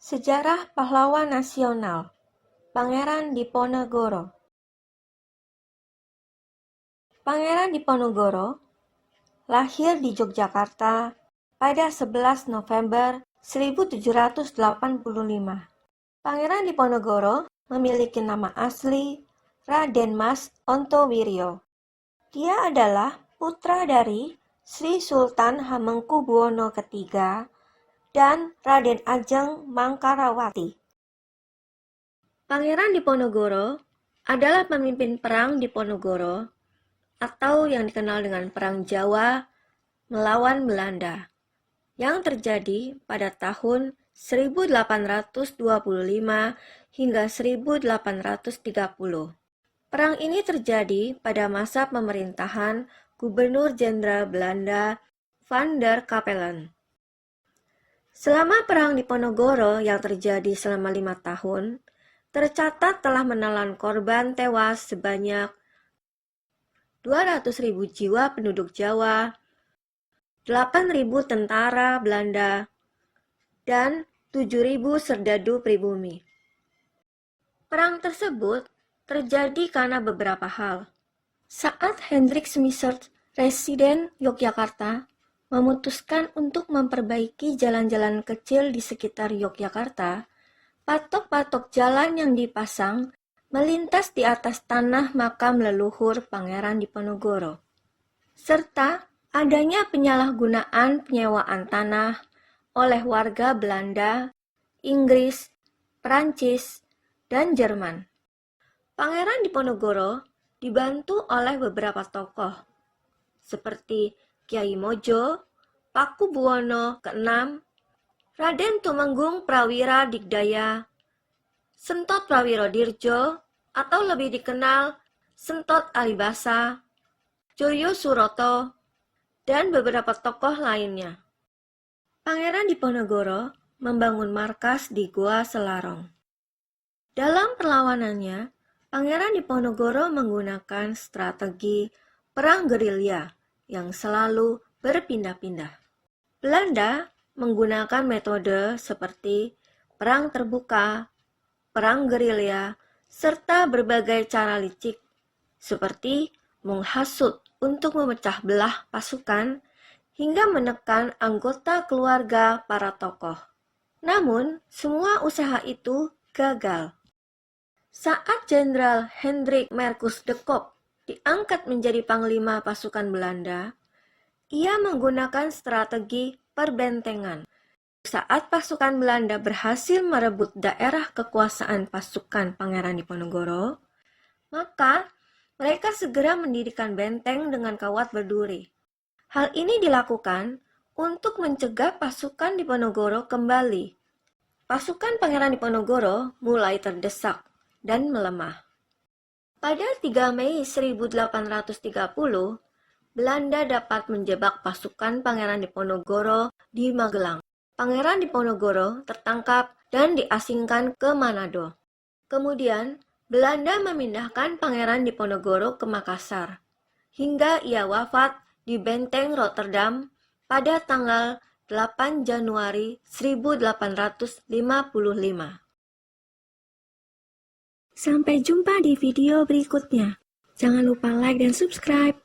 Sejarah Pahlawan Nasional Pangeran Diponegoro. Pangeran Diponegoro lahir di Yogyakarta pada 11 November 1785. Pangeran Diponegoro memiliki nama asli Raden Mas Ontowiryo. Dia adalah putra dari Sri Sultan Hamengkubuwono III dan Raden Ajeng Mangkarawati. Pangeran Diponegoro adalah pemimpin perang Diponegoro atau yang dikenal dengan Perang Jawa melawan Belanda yang terjadi pada tahun 1825 hingga 1830. Perang ini terjadi pada masa pemerintahan Gubernur Jenderal Belanda Van der Capellen. Selama Perang Diponegoro yang terjadi selama 5 tahun, tercatat telah menelan korban tewas sebanyak 200.000 jiwa penduduk Jawa, 8.000 tentara Belanda, dan 7.000 serdadu pribumi. Perang tersebut terjadi karena beberapa hal. Saat Hendrik Smyssert, residen Yogyakarta, memutuskan untuk memperbaiki jalan-jalan kecil di sekitar Yogyakarta, patok-patok jalan yang dipasang melintas di atas tanah makam leluhur Pangeran Diponegoro, serta adanya penyalahgunaan penyewaan tanah oleh warga Belanda, Inggris, Perancis, dan Jerman. Pangeran Diponegoro dibantu oleh beberapa tokoh, seperti Kyai Mojo, Pakubuwono ke-6, Raden Tumenggung Prawira Digdaya, Sentot Prawiro Dirjo, atau lebih dikenal Sentot Alibasa, Joyo Suroto, dan beberapa tokoh lainnya. Pangeran Diponegoro membangun markas di Goa Selarong. Dalam perlawanannya, Pangeran Diponegoro menggunakan strategi perang gerilya yang selalu berpindah-pindah. Belanda menggunakan metode seperti perang terbuka, perang gerilya, serta berbagai cara licik seperti menghasut untuk memecah belah pasukan hingga menekan anggota keluarga para tokoh. Namun, semua usaha itu gagal. Saat Jenderal Hendrik Marcus de Kock diangkat menjadi panglima pasukan Belanda, ia menggunakan strategi perbentengan. Saat pasukan Belanda berhasil merebut daerah kekuasaan pasukan Pangeran Diponegoro, maka mereka segera mendirikan benteng dengan kawat berduri. Hal ini dilakukan untuk mencegah pasukan Diponegoro kembali. Pasukan Pangeran Diponegoro mulai terdesak dan melemah. Pada 3 Mei 1830, Belanda dapat menjebak pasukan Pangeran Diponegoro di Magelang. Pangeran Diponegoro tertangkap dan diasingkan ke Manado. Kemudian, Belanda memindahkan Pangeran Diponegoro ke Makassar, hingga ia wafat di Benteng Rotterdam pada tanggal 8 Januari 1855. Sampai jumpa di video berikutnya. Jangan lupa like dan subscribe.